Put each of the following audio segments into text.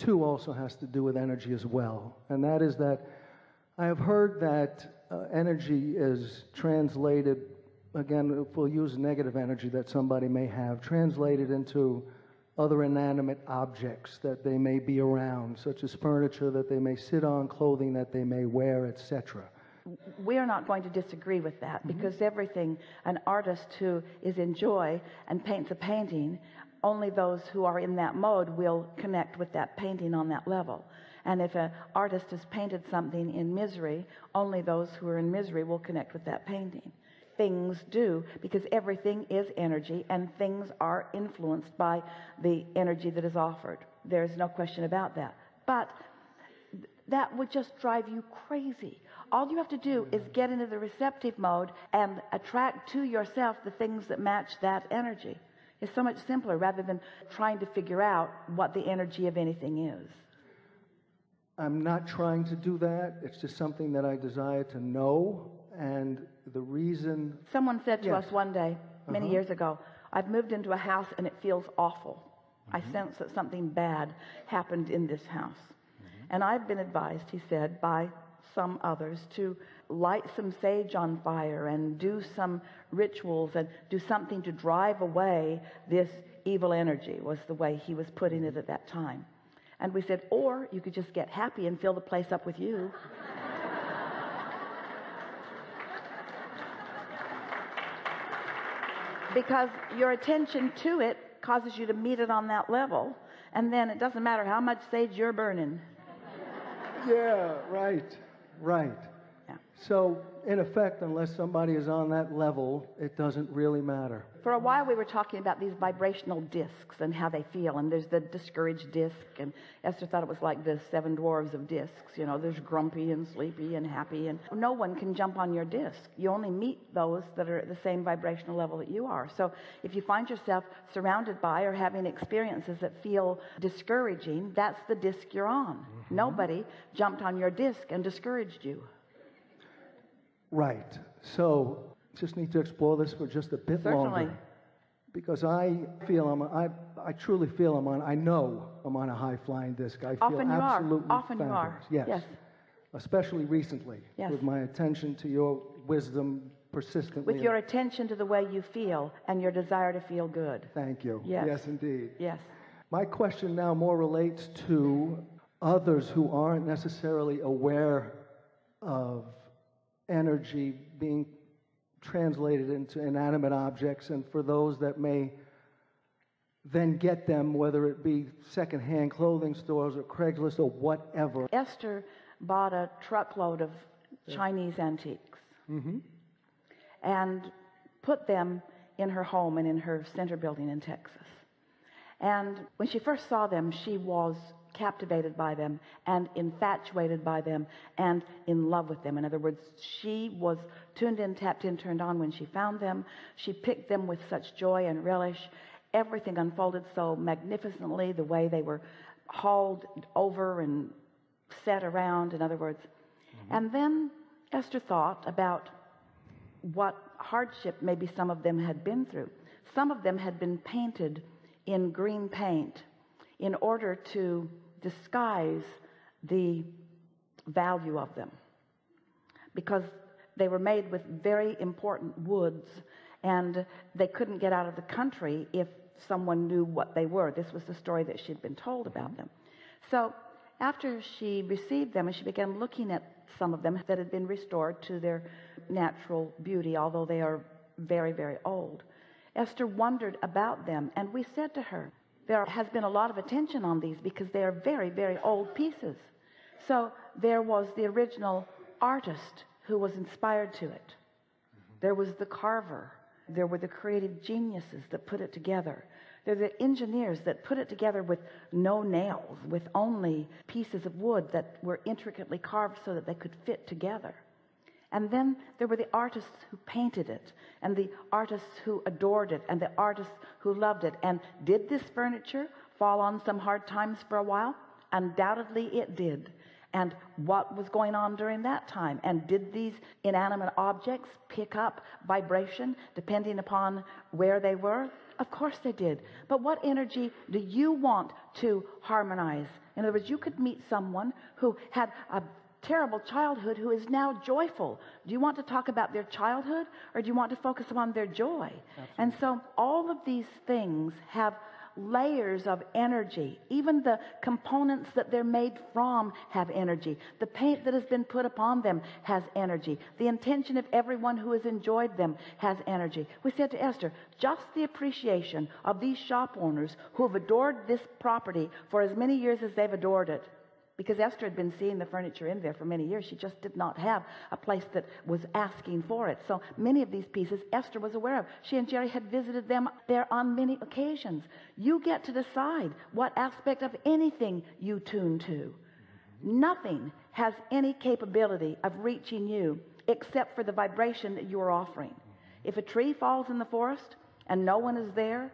two also has to do with energy as well. And that is that I have heard that energy is translated, again, if we'll use negative energy that somebody may have, translated into other inanimate objects that they may be around, such as furniture that they may sit on, clothing that they may wear, etc. We're not going to disagree with that, because everything, an artist who is in joy and paints a painting, only those who are in that mode will connect with that painting on that level. And if an artist has painted something in misery, only those who are in misery will connect with that painting. Things do, because everything is energy, and things are influenced by the energy that is offered. There's no question about that. But that would just drive you crazy. All you have to do is get into the receptive mode and attract to yourself the things that match that energy. It's so much simpler, rather than trying to figure out what the energy of anything is. I'm not trying to do that. It's just something that I desire to know. And the reason... Someone said to us one day, many years ago, I've moved into a house and it feels awful. I sense that something bad happened in this house. And I've been advised, he said, by some others to light some sage on fire and do some rituals and do something to drive away this evil energy, was the way he was putting it at that time. And we said, or you could just get happy and fill the place up with you. Because your attention to it causes you to meet it on that level, and then it doesn't matter how much sage you're burning. Yeah, right. Yeah. So, in effect, unless somebody is on that level, it doesn't really matter. For a while we were talking about these vibrational discs and how they feel, and there's the discouraged disc, and Esther thought it was like the 7 dwarves of discs. You know, there's grumpy and sleepy and happy, and no one can jump on your disc. You only meet those that are at the same vibrational level that you are. So if you find yourself surrounded by or having experiences that feel discouraging, that's the disc you're on. Nobody jumped on your disc and discouraged you. Right. So just need to explore this for just a bit longer, because I feel I truly feel I know I'm on a high-flying disc. I feel absolutely Often you are. Yes. Especially recently, with my attention to your wisdom persistently. With your attention to the way you feel and your desire to feel good. Thank you. Yes. Yes, indeed. Yes. My question now more relates to others who aren't necessarily aware of energy being translated into inanimate objects, and for those that may then get them, whether it be secondhand clothing stores or Craigslist or whatever. Esther bought a truckload of Chinese antiques and put them in her home and in her center building in Texas. And when she first saw them, she was captivated by them and infatuated by them and in love with them. In other words, she was tuned in, tapped in, turned on when she found them. She picked them with such joy and relish. Everything unfolded so magnificently, the way they were hauled over and set around, in other words. And then Esther thought about what hardship maybe some of them had been through. Some of them had been painted in green paint in order to disguise the value of them, because they were made with very important woods, and they couldn't get out of the country if someone knew what they were. This was the story that she'd been told about them. So after she received them and she began looking at some of them that had been restored to their natural beauty, although they are very, very old, Esther wondered about them, and we said to her, there has been a lot of attention on these because they are very, very old pieces. So there was the original artist who was inspired to it. There was the carver. There were the creative geniuses that put it together. There were the engineers that put it together with no nails, with only pieces of wood that were intricately carved so that they could fit together. And then there were the artists who painted it, and the artists who adored it, and the artists who loved it. And did this furniture fall on some hard times for a while? Undoubtedly it did. And what was going on during that time? And did these inanimate objects pick up vibration depending upon where they were? Of course they did. But what energy do you want to harmonize? In other words, you could meet someone who had a terrible childhood who is now joyful. Do you want to talk about their childhood, or do you want to focus upon their joy? Absolutely. And so all of these things have layers of energy. Even the components that they're made from have energy. The paint that has been put upon them has energy. The intention of everyone who has enjoyed them has energy. We said to Esther, just the appreciation of these shop owners who have adored this property for as many years as they've adored it. Because Esther had been seeing the furniture in there for many years. She just did not have a place that was asking for it. So many of these pieces Esther was aware of. She and Jerry had visited them there on many occasions. You get to decide what aspect of anything you tune to. Nothing has any capability of reaching you except for the vibration that you are offering. If a tree falls in the forest and no one is there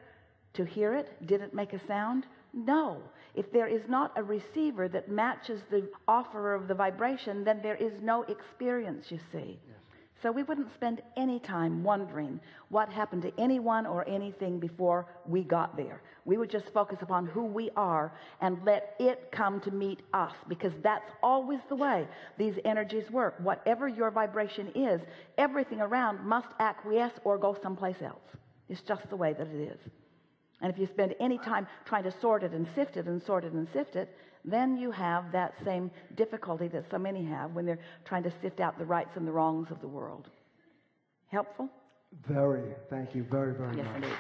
to hear it, did it make a sound? No. If there is not a receiver that matches the offerer of the vibration, then there is no experience, you see. Yes. So we wouldn't spend any time wondering what happened to anyone or anything before we got there. We would just focus upon who we are and let it come to meet us, because that's always the way these energies work. Whatever your vibration is, everything around must acquiesce or go someplace else. It's just the way that it is. And if you spend any time trying to sort it and sift it and sort it and sift it, then you have that same difficulty that so many have when they're trying to sift out the rights and the wrongs of the world. Helpful? Very. Thank you very, very much. Yes, indeed.